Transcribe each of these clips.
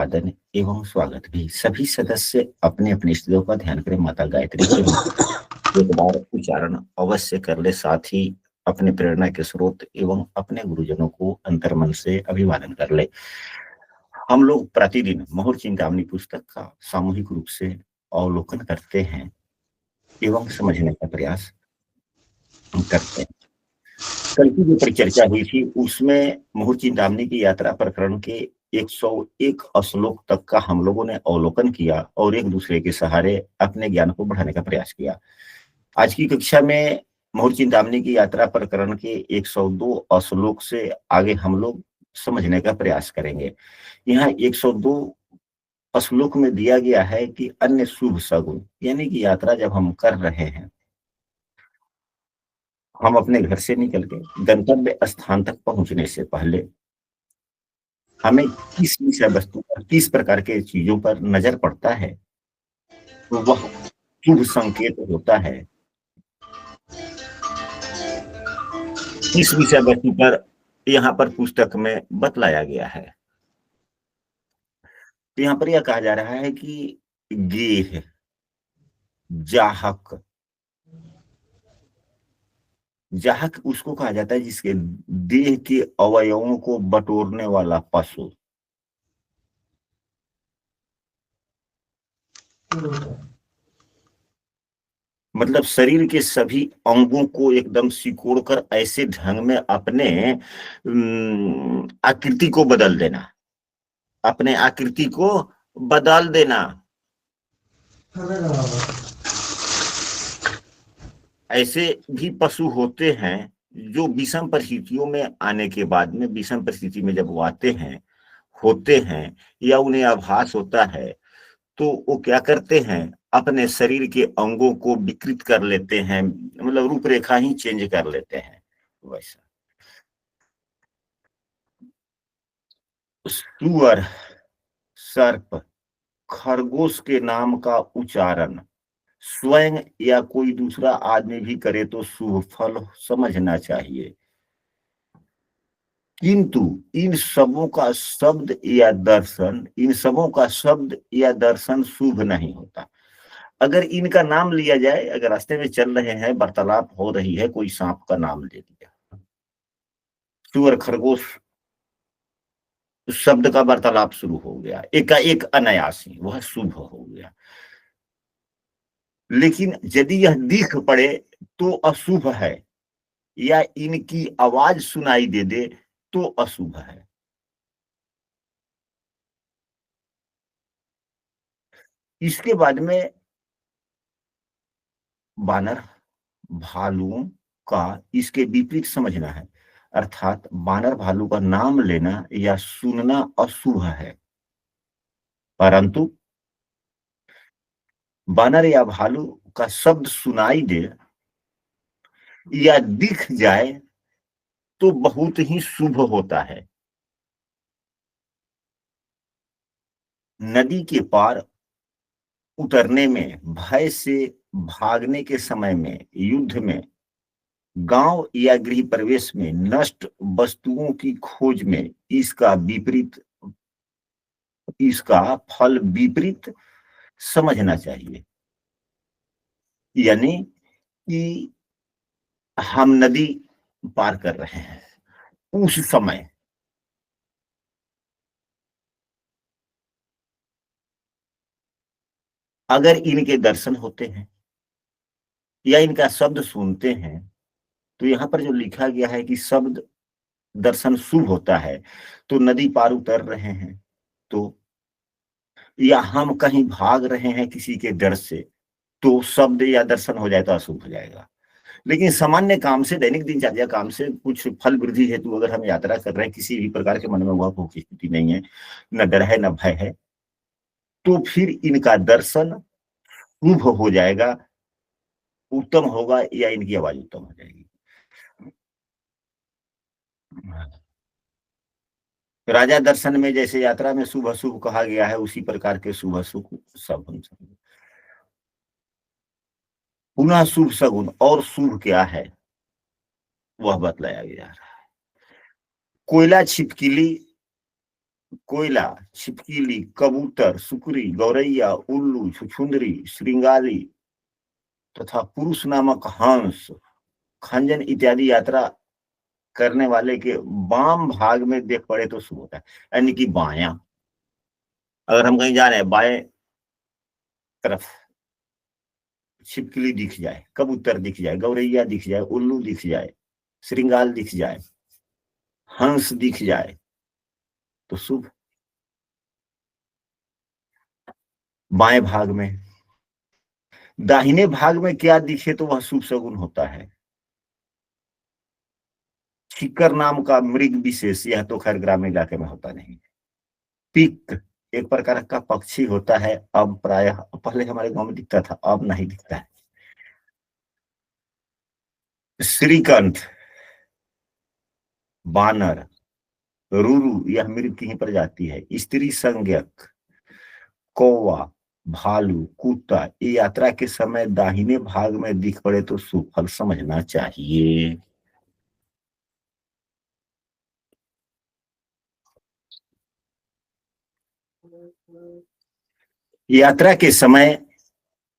आदर एवं स्वागत भी। सभी सदस्य अपने अपने इष्टदेव का ध्यान करें। माता गायत्री के मंत्र एक बार उच्चारण अवश्य कर ले। साथ ही अपने प्रेरणा के स्रोत एवं अपने गुरुजनों को अंतर्मन से अभिवादन कर ले। हम लोग प्रतिदिन मुहूर्त चिंतामणि पुस्तक का सामूहिक रूप से अवलोकन करते हैं एवं समझने का प्रयास करते हैं। कल की जो परिचर्चा हुई थी उसमें मुहूर्त चिंतामणि की यात्रा प्रकरण के 101 श्लोक तक का हम लोगों ने अवलोकन किया और एक दूसरे के सहारे अपने ज्ञान को बढ़ाने का प्रयास किया। आज की कक्षा में मुहूर्त चिंतामणि की यात्रा प्रकरण के 102 श्लोक से आगे हम लोग समझने का प्रयास करेंगे। यहाँ 102 श्लोक में दिया गया है कि अन्य शुभ सगुन, यानी कि यात्रा जब हम कर रहे हैं, हम अपने घर से निकल के गंतव्य स्थान तक पहुंचने से पहले हमें किस विषय वस्तु पर, किस प्रकार के चीजों पर नजर पड़ता है, तो वह शुभ संकेत होता है। इस विषय वस्तु पर यहाँ पर पुस्तक में बतलाया गया है। तो यहाँ पर यह कहा जा रहा है कि गेह, जाहक, जाहक उसको कहा जाता है जिसके देह के अवयवों को बटोरने वाला पशु। मतलब शरीर के सभी अंगों को एकदम सिकोड़कर ऐसे ढंग में अपने आकृति को बदल देना, अपने आकृति को बदल देना। ऐसे भी पशु होते हैं जो विषम परिस्थितियों में आने के बाद में, विषम परिस्थिति में जब वो आते हैं, होते हैं या उन्हें आभास होता है, तो वो क्या करते हैं, अपने शरीर के अंगों को विकृत कर लेते हैं, मतलब रूपरेखा ही चेंज कर लेते हैं। वैसा सुअर, सर्प, खरगोश के नाम का उच्चारण स्वयं या कोई दूसरा आदमी भी करे तो शुभ फल समझना चाहिए, किंतु इन सबों का शब्द या दर्शन, इन सबों का शब्द या दर्शन शुभ नहीं होता। अगर इनका नाम लिया जाए, अगर रास्ते में चल रहे हैं, वार्तालाप हो रही है, कोई सांप का नाम ले लिया, सुअर, खरगोश शब्द का वार्तालाप शुरू हो गया, एकाएक अनायासी, वह शुभ हो गया। लेकिन यदि यह दिख पड़े तो अशुभ है, या इनकी आवाज सुनाई दे तो अशुभ है। इसके बाद में बानर, भालुओं का इसके विपरीत समझना है, अर्थात बानर भालू का नाम लेना या सुनना अशुभ है, परंतु बानर या भालू का शब्द सुनाई दे या दिख जाए तो बहुत ही शुभ होता है। नदी के पार उतरने में, भय से भागने के समय में, युद्ध में, गांव या गृह प्रवेश में, नष्ट वस्तुओं की खोज में इसका विपरीत, इसका फल विपरीत समझना चाहिए। यानी कि हम नदी पार कर रहे हैं, उस समय अगर इनके दर्शन होते हैं या इनका शब्द सुनते हैं, तो यहाँ पर जो लिखा गया है कि शब्द दर्शन शुभ होता है, तो नदी पार उतर रहे हैं तो, या हम कहीं भाग रहे हैं किसी के डर से, तो शब्द या दर्शन हो जाए तो अशुभ हो जाएगा। लेकिन सामान्य काम से, दैनिक दिनचर्या काम से कुछ फल वृद्धि हेतु अगर हम यात्रा कर रहे हैं, किसी भी प्रकार के मन में वह भूख की स्थिति नहीं है, न डर है न भय है, तो फिर इनका दर्शन शुभ हो जाएगा, उत्तम होगा, या इनकी आवाज उत्तम हो जाएगी। राजा दर्शन में जैसे यात्रा में शुभ अशुभ कहा गया है, उसी प्रकार के शुभ अशुभ सब हम समझे। पुनः शुभ सगुन और शुभ क्या है वह बतलाया गया है। कोयला, छिपकली कोयला, छिपकली, कबूतर, सुकरी, गौरैया, उल्लू, छुछुंदरी, श्रृंगाली तथा पुरुष नामक हंस, खंजन इत्यादि यात्रा करने वाले के वाम भाग में देख पड़े तो शुभ होता है, यानी कि बायां। अगर हम कहीं जा रहे हैं, बाएं तरफ छिपकली दिख जाए, कबूतर दिख जाए, गौरैया दिख जाए, उल्लू दिख जाए, श्रृंगाल दिख जाए, हंस दिख जाए तो शुभ। बाएं भाग में, दाहिने भाग में क्या दिखे तो वह शुभ शगुन होता है। छिक्कर नाम का मृग विशेष, यह तो खैर ग्रामीण इलाके में होता नहीं। पिक एक प्रकार का पक्षी होता है, अब प्रायः, पहले हमारे गांव में दिखता था, अब नहीं दिखता है। श्रीकंठ, बानर, रूरू यह मृग की ही प्रजाति है। स्त्री संज्ञक, कौवा, भालू, कुत्ता ये यात्रा के समय दाहिने भाग में दिख पड़े तो शुभ फल समझना चाहिए। यात्रा के समय,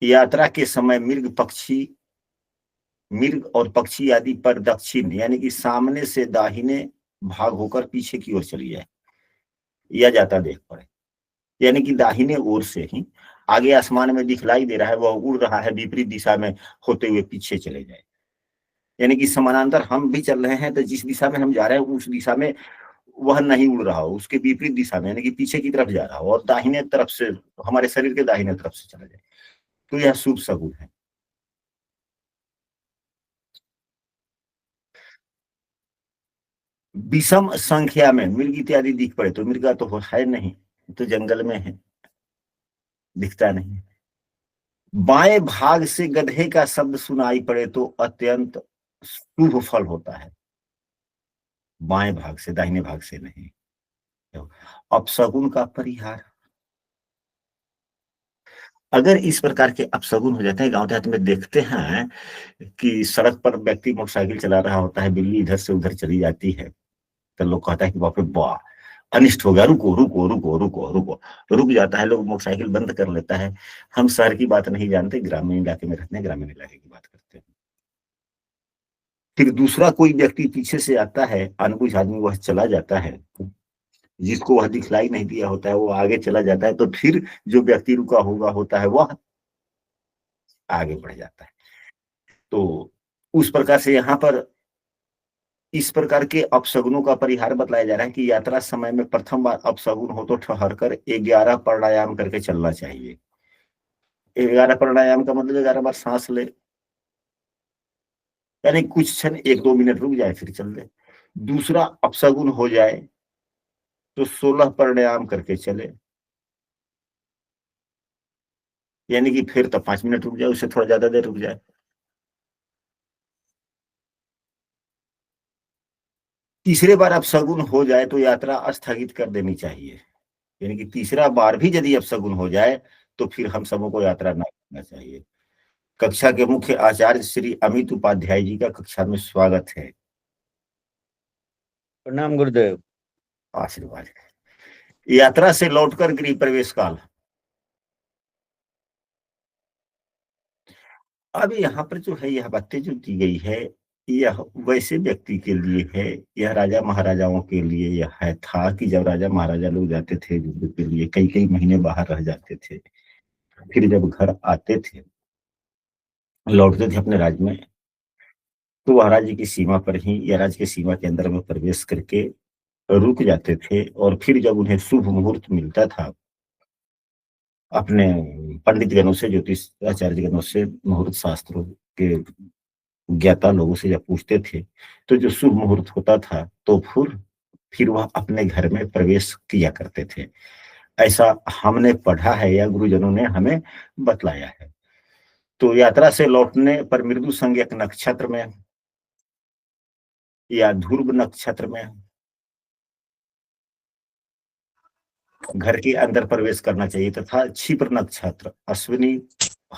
यात्रा के समय मृग पक्षी, मृग और पक्षी आदि पर दक्षिण यानी कि सामने से दाहिने भाग होकर पीछे की ओर चली जाए या जाता देख पड़े, यानी कि दाहिने ओर से ही आगे आसमान में दिखलाई दे रहा है, वह उड़ रहा है विपरीत दिशा में होते हुए पीछे चले जाए। यानी कि समानांतर हम भी चल रहे हैं तो जिस दिशा में हम जा रहे हैं उस दिशा में वह नहीं उड़ रहा हो, उसके विपरीत दिशा में यानी कि पीछे की तरफ जा रहा हो और दाहिने तरफ से, हमारे शरीर के दाहिने तरफ से चला जाए तो यह शुभ शगुन है। विषम संख्या में मृग इत्यादि दिख पड़े तो, मृगा तो है नहीं, तो जंगल में है, दिखता नहीं। बाएं भाग से गधे का शब्द सुनाई पड़े तो अत्यंत शुभ फल होता है। बाएं भाग से, दाहिने भाग से नहीं। अपशगुन का परिहार, अगर इस प्रकार के अपशगुन हो जाते हैं, गांव देहात में देखते हैं कि सड़क पर व्यक्ति मोटरसाइकिल चला रहा होता है, बिल्ली इधर से उधर चली जाती है तो लोग कहता है कि बाप रे वाह, अनिष्ट हो गया, रुको रुको रुको रुको रुको, रुक जाता है, लोग मोटरसाइकिल बंद कर लेता है। हम शहर की बात नहीं जानते, ग्रामीण इलाके में रहते हैं, ग्रामीण इलाके की बात करते हैं। फिर दूसरा कोई व्यक्ति पीछे से आता है, अनबुझ आदमी, वह चला जाता है, जिसको वह दिखलाई नहीं दिया होता है वो आगे चला जाता है, तो फिर जो व्यक्ति रुका हुआ होता है वह आगे बढ़ जाता है। तो उस प्रकार से यहाँ पर इस प्रकार के अपशगुनों का परिहार बतलाया जा रहा है कि यात्रा समय में प्रथम बार अपशगुन हो तो ठहर कर 11 प्राणायाम करके चलना चाहिए। 11 प्राणायाम का मतलब 11 बार सांस ले, यानी कुछ क्षण 1-2 मिनट रुक जाए फिर चल दे। दूसरा अपशगुन हो जाए तो 16 प्राणायाम करके चले, यानी कि फिर तो 5 मिनट रुक जाए, उससे थोड़ा ज्यादा देर रुक जाए। तीसरे बार अपशगुन हो जाए तो यात्रा स्थगित कर देनी चाहिए, यानी कि तीसरा बार भी यदि अपशगुन हो जाए तो फिर हम सबों को यात्रा न करना चाहिए। कक्षा के मुख्य आचार्य श्री अमित उपाध्याय जी का कक्षा में स्वागत है। प्रणाम गुरुदेव। आशीर्वाद। यात्रा से लौटकर गृह प्रवेश काल, अब यहाँ पर जो है यह बातें जो दी गई है यह वैसे व्यक्ति के लिए है, यह राजा महाराजाओं के लिए यह है था कि जब राजा महाराजा लोग जाते थे युद्ध के लिए, कई कई महीने बाहर रह जाते थे, फिर जब घर आते थे, लौटते थे अपने राज्य में, तो वह राज्य की सीमा पर ही या राज्य की सीमा के अंदर में प्रवेश करके रुक जाते थे, और फिर जब उन्हें शुभ मुहूर्त मिलता था, अपने पंडित गणों से, ज्योतिष आचार्य गणों से, मुहूर्त शास्त्रों के ज्ञाता लोगों से जब पूछते थे तो जो शुभ मुहूर्त होता था तो फिर वह अपने घर में प्रवेश किया करते थे। ऐसा हमने पढ़ा है या गुरुजनों ने हमें बतलाया है। तो यात्रा से लौटने पर मृदु संज्ञक नक्षत्र में या ध्रुव नक्षत्र में घर के अंदर प्रवेश करना चाहिए, तथा क्षिप्र नक्षत्र, अश्विनी,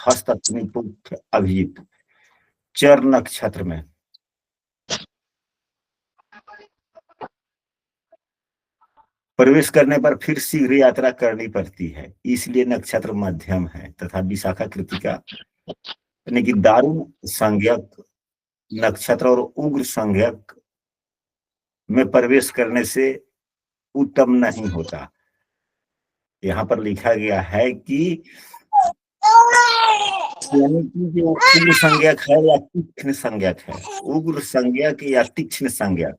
हस्त, अश्विनी, पुष्य, अभिजित, चर नक्षत्र में प्रवेश करने पर फिर शीघ्र यात्रा करनी पड़ती है, इसलिए नक्षत्र मध्यम है तथा विशाखा कृतिका यानी कि दारुण संज्ञक नक्षत्र और उग्र संज्ञक में प्रवेश करने से उत्तम नहीं होता। यहाँ पर लिखा गया है कि यानी कि जो उग्र संज्ञक है या तीक्ष्ण संज्ञक है, उग्र संज्ञक या तीक्ष्ण संज्ञक।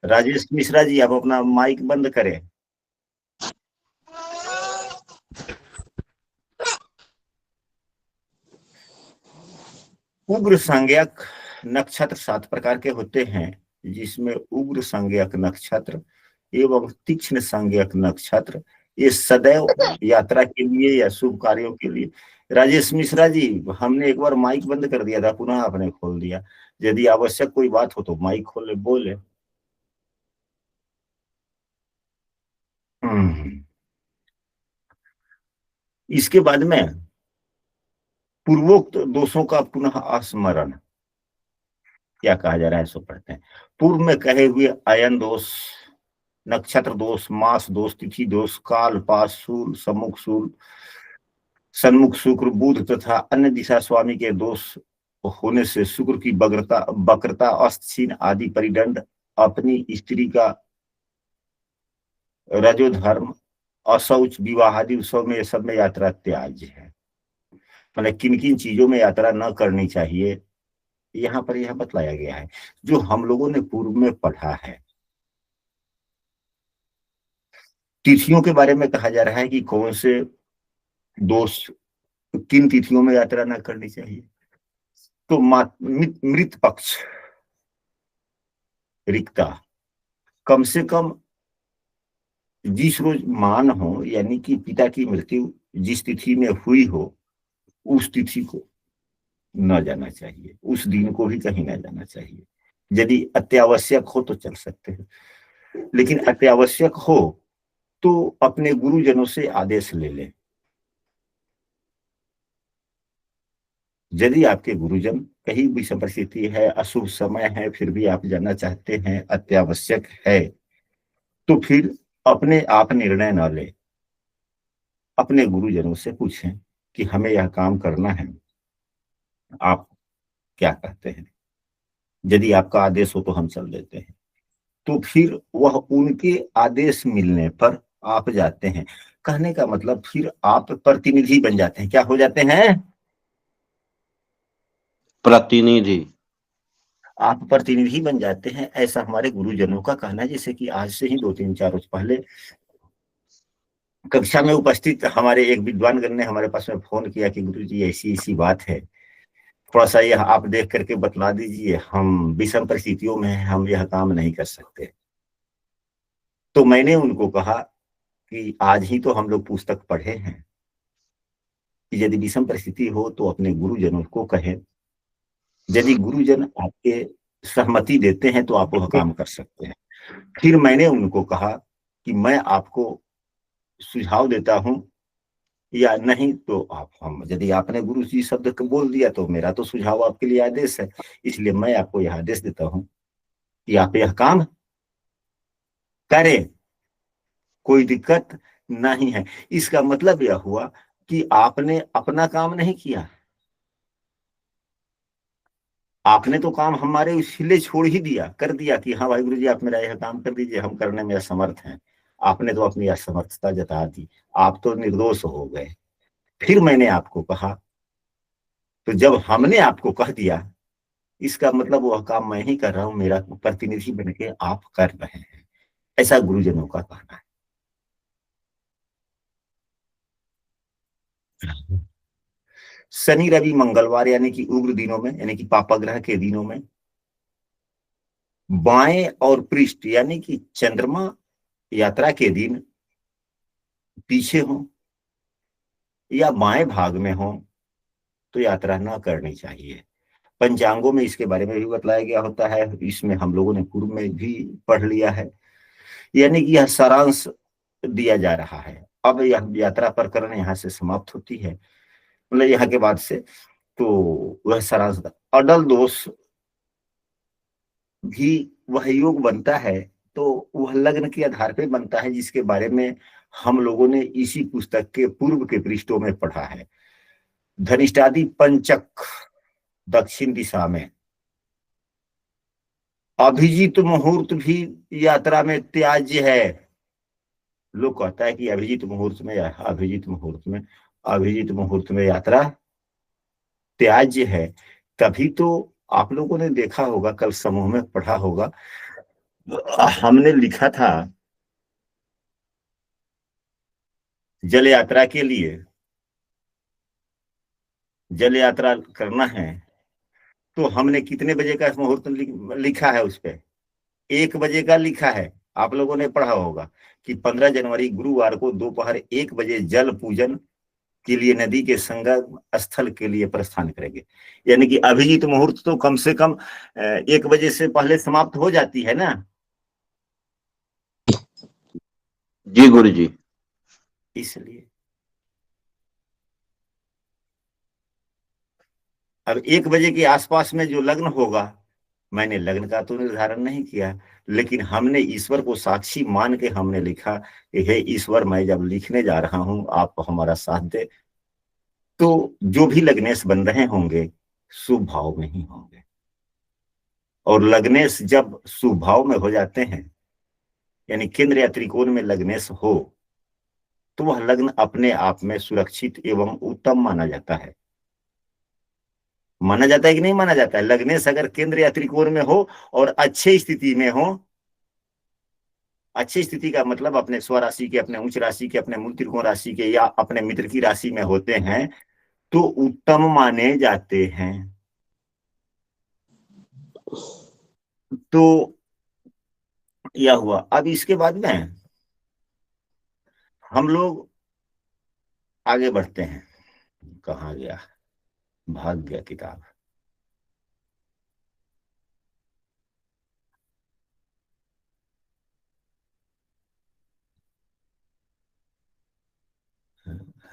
राजेश मिश्रा जी, आप अपना माइक बंद करें। उग्र संज्ञक नक्षत्र 7 प्रकार के होते हैं, जिसमें उग्र संज्ञक नक्षत्र एवं तीक्ष्ण संज्ञक नक्षत्र ये सदैव यात्रा के लिए या शुभ कार्यों के लिए। राजेश मिश्रा जी, हमने एक बार माइक बंद कर दिया था, पुनः आपने खोल दिया। यदि आवश्यक कोई बात हो तो माइक खोले, बोले। इसके बाद में पूर्वोक्त दोषों का पुनः स्मरण क्या कहा जा रहा है, सो पढ़ते हैं। पूर्व में कहे हुए अयन दोष, नक्षत्र दोष, मास दोष, तिथि दोष, काल पास शूल, सम्मुख शूल, सन्मुख शुक्र, बुध तथा अन्य दिशा स्वामी के दोष होने से शुक्र की वक्रता, अस्थीन आदि परिदंड, अपनी स्त्री का रजोधर्म, अशौच, विवाह आदि उत्सव में, ये सब में यात्रा त्याज्य है। मतलब किन किन चीजों में यात्रा न करनी चाहिए, यहाँ पर यह बतलाया गया है, जो हम लोगों ने पूर्व में पढ़ा है। तिथियों के बारे में कहा जा रहा है कि कौन से दोष किन तिथियों में यात्रा न करनी चाहिए। तो मृत पक्ष, रिक्ता, कम से कम जिस रोज मान हो, यानी कि पिता की मृत्यु जिस तिथि में हुई हो, उस तिथि को न जाना चाहिए, उस दिन को भी कहीं न जाना चाहिए। यदि अत्यावश्यक हो तो चल सकते हैं, लेकिन अत्यावश्यक हो तो अपने गुरुजनों से आदेश ले लें। यदि आपके गुरुजन कहीं भी परिस्थिति है, अशुभ समय है, फिर भी आप जाना चाहते हैं, अत्यावश्यक है, तो फिर अपने आप निर्णय न ले, अपने गुरुजनों से पूछें कि हमें यह काम करना है, आप क्या कहते हैं। यदि आपका आदेश हो तो हम चल देते हैं, तो फिर वह उनके आदेश मिलने पर आप जाते हैं। कहने का मतलब फिर आप प्रतिनिधि बन जाते हैं। क्या हो जाते हैं? प्रतिनिधि। आप प्रतिनिधि बन जाते हैं, ऐसा हमारे गुरुजनों का कहना है। जैसे कि आज से ही 2-3-4 रोज पहले कक्षा में उपस्थित हमारे एक विद्वानगण ने हमारे पास में फोन किया कि गुरु जी ऐसी ऐसी बात है, थोड़ा सा यह आप देख करके बतला दीजिए, हम विषम परिस्थितियों में हैं, हम यह काम नहीं कर सकते। तो मैंने उनको कहा कि आज ही तो हम लोग पुस्तक पढ़े हैं कि यदि विषम परिस्थिति हो तो अपने गुरुजनों को कहें, यदि गुरुजन आपके सहमति देते हैं तो आप वह काम कर सकते हैं। फिर मैंने उनको कहा कि मैं आपको सुझाव देता हूं, या नहीं तो आप, हम, यदि आपने गुरु जी शब्द को बोल दिया तो मेरा तो सुझाव आपके लिए आदेश है, इसलिए मैं आपको यह आदेश देता हूं कि आप यह काम करें, कोई दिक्कत नहीं है। इसका मतलब यह हुआ कि आपने अपना काम नहीं किया, आपने तो काम हमारे इसलिए छोड़ ही दिया, कर दिया कि हाँ भाई गुरु जी आप मेरा यह काम कर दीजिए, हम करने में असमर्थ हैं। आपने तो अपनी असमर्थता जता दी, आप तो निर्दोष हो गए। फिर मैंने आपको कहा, तो जब हमने आपको कह दिया, इसका मतलब वह काम मैं ही कर रहा हूं, मेरा प्रतिनिधि बन के आप कर रहे हैं, ऐसा गुरुजनों का कहना है। शनि रवि मंगलवार यानी कि उग्र दिनों में, यानी कि पापाग्रह के दिनों में, बाएं और पृष्ठ यानी कि चंद्रमा यात्रा के दिन पीछे हो या बाएं भाग में हो तो यात्रा न करनी चाहिए। पंचांगों में इसके बारे में भी बतलाया गया होता है, इसमें हम लोगों ने पूर्व में भी पढ़ लिया है। यानी कि यह सारांश दिया जा रहा है। अब यह यात्रा प्रकरण यहाँ से समाप्त होती है, मतलब यहाँ के बाद से तो वह सारांश, अडल दोष भी वह योग बनता है तो वह लग्न के आधार पे बनता है, जिसके बारे में हम लोगों ने इसी पुस्तक के पूर्व के पृष्ठों में पढ़ा है। धनिष्ठादि पंचक दक्षिण दिशा में, अभिजीत मुहूर्त भी यात्रा में त्याज्य है। लोग कहता है कि अभिजीत मुहूर्त में यात्रा त्याज्य है। तभी तो आप लोगों ने देखा होगा, कल समूह में पढ़ा होगा, हमने लिखा था जल यात्रा के लिए, जल यात्रा करना है तो हमने कितने बजे का मुहूर्त लिखा है उस पे? 1 बजे का लिखा है। आप लोगों ने पढ़ा होगा कि 15 जनवरी गुरुवार को दोपहर 1 बजे जल पूजन के लिए नदी के संगम स्थल के लिए प्रस्थान करेंगे। यानी कि अभिजीत मुहूर्त तो कम से कम 1 बजे से पहले समाप्त हो जाती है ना। जी गुरु जी। इसलिए अब 1 बजे के आसपास में जो लग्न होगा, मैंने लग्न का तो निर्धारण नहीं किया, लेकिन हमने ईश्वर को साक्षी मान के हमने लिखा कि हे ईश्वर, मैं जब लिखने जा रहा हूं, आप हमारा साथ दे। तो जो भी लग्नेश बन रहे होंगे शुभ भाव में ही होंगे, और लग्नेश जब शुभ भाव में हो जाते हैं, यानी केंद्र या त्रिकोण में लग्नेश हो, तो वह लग्न अपने आप में सुरक्षित एवं उत्तम माना जाता है। माना जाता है कि नहीं माना जाता है? लग्नेश अगर केंद्र या त्रिकोण में हो और अच्छे स्थिति में हो, अच्छी स्थिति का मतलब अपने स्वराशि के, अपने उच्च राशि के, अपने मूल त्रिकोण राशि के या अपने मित्र की राशि में होते हैं, तो उत्तम माने जाते हैं। तो यह हुआ। अब इसके बाद में हम लोग आगे बढ़ते हैं। कहाँ गया? भाग गया किताब।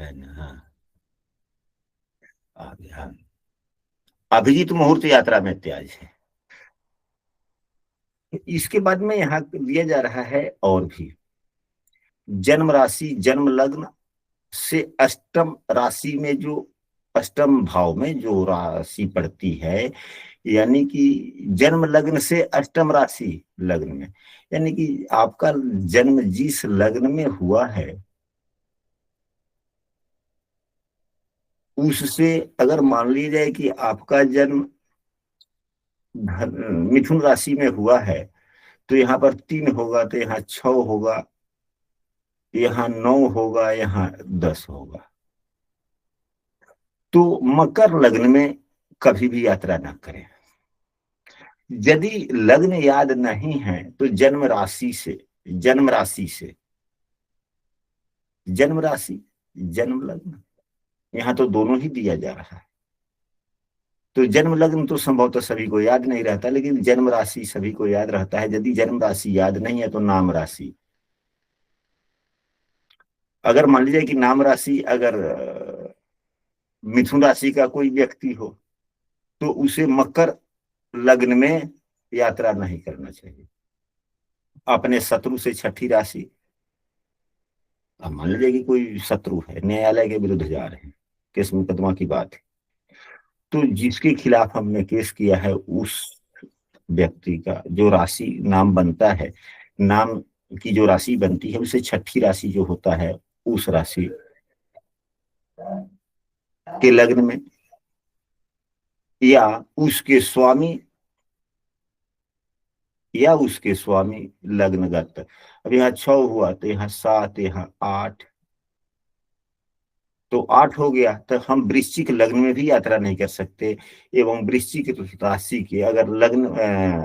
है ना? हाँ, आ गया। अभिजीत मुहूर्त यात्रा में त्याज है। इसके बाद में यहाँ दिया जा रहा है और भी, जन्म राशि जन्म लग्न से अष्टम राशि में, जो अष्टम भाव में जो राशि पड़ती है, यानी कि जन्म लग्न से अष्टम राशि लग्न में, यानी कि आपका जन्म जिस लग्न में हुआ है उससे, अगर मान लिया जाए कि आपका जन्म मिथुन राशि में हुआ है, तो यहाँ पर 3 होगा, तो यहाँ 6 होगा, यहाँ 9 होगा, यहाँ 10 होगा। तो मकर लग्न में कभी भी यात्रा ना करें। यदि लग्न याद नहीं है तो जन्म राशि से, जन्म राशि से, जन्म राशि जन्म लग्न, यहाँ तो दोनों ही दिया जा रहा है। तो जन्म लग्न तो संभवतः सभी को याद नहीं रहता, लेकिन जन्म राशि सभी को याद रहता है। यदि जन्म राशि याद नहीं है तो नाम राशि, अगर मान लीजिए कि नाम राशि अगर मिथुन राशि का कोई व्यक्ति हो, तो उसे मकर लग्न में यात्रा नहीं करना चाहिए। अपने शत्रु से छठी राशि, अब मान लीजिए कि कोई शत्रु है, न्यायालय के विरुद्ध जा रहे हैं, केस मुकदमा की बात है, तो जिसके खिलाफ हमने केस किया है उस व्यक्ति का जो राशि नाम बनता है, नाम की जो राशि बनती है, उसे छठी राशि जो होता है, उस राशि के लग्न में या उसके स्वामी, या उसके स्वामी लग्नगत, अब यहाँ 6 हुआ तो यहाँ 7, यहाँ 8, तो 8 हो गया, तो हम वृश्चिक लग्न में भी यात्रा नहीं कर सकते। एवं वृश्चिक राशि के अगर लग्न,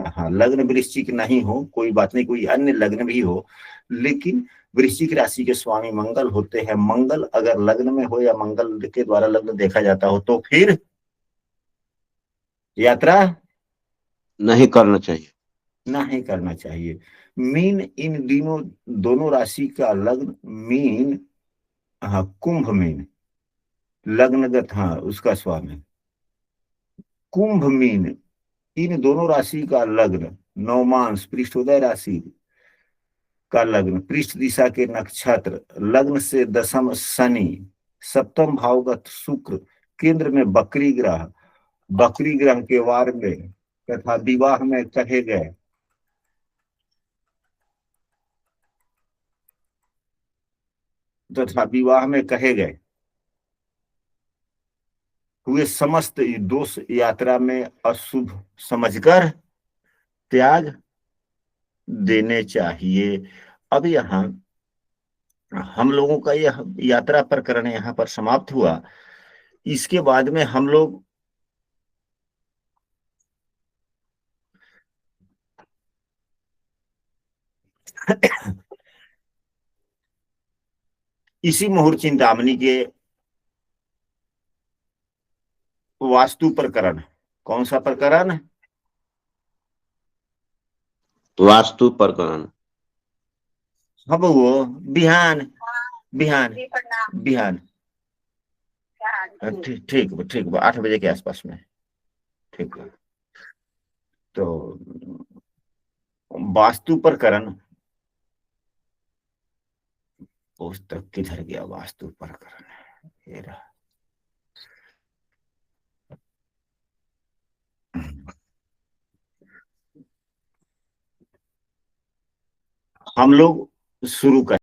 हाँ, लग्न वृश्चिक नहीं हो, कोई बात नहीं, कोई अन्य लग्न भी हो, लेकिन वृश्चिक राशि के स्वामी मंगल होते हैं। मंगल अगर लग्न में हो या मंगल के द्वारा लग्न देखा जाता हो, तो फिर यात्रा नहीं करना चाहिए। नहीं करना चाहिए। मीन, इन दिनों दोनों राशि का लग्न, मीन, हाँ, कुंभ मीन लग्नगत, हाँ, उसका स्वामी कुंभ मीन, इन दोनों राशि का लग्न नवमांश पृष्ठोदय राशि का लग्न, पृष्ठ दिशा के नक्षत्र, लग्न से दशम शनि, सप्तम भावगत शुक्र, केंद्र में बकरी ग्रह, बकरी ग्रह के वार में तथा विवाह में कहे गए हुए समस्त दोष यात्रा में अशुभ समझकर त्याग देने चाहिए। अब यहाँ हम लोगों का यह यात्रा प्रकरण यहाँ पर समाप्त हुआ। इसके बाद में हम लोग इसी मुहूर्त चिंतामणि के वास्तु प्रकरण, कौन सा प्रकरण? वास्तु प्रकरण। हाँ वो बिहान बिहान बिहान ठीक ठीक 8 बजे के आसपास में। ठीक है, तो वास्तु प्रकरण, पुस्तक किधर गया? वास्तु प्रकरण ये रहा। हम लोग शुरू कर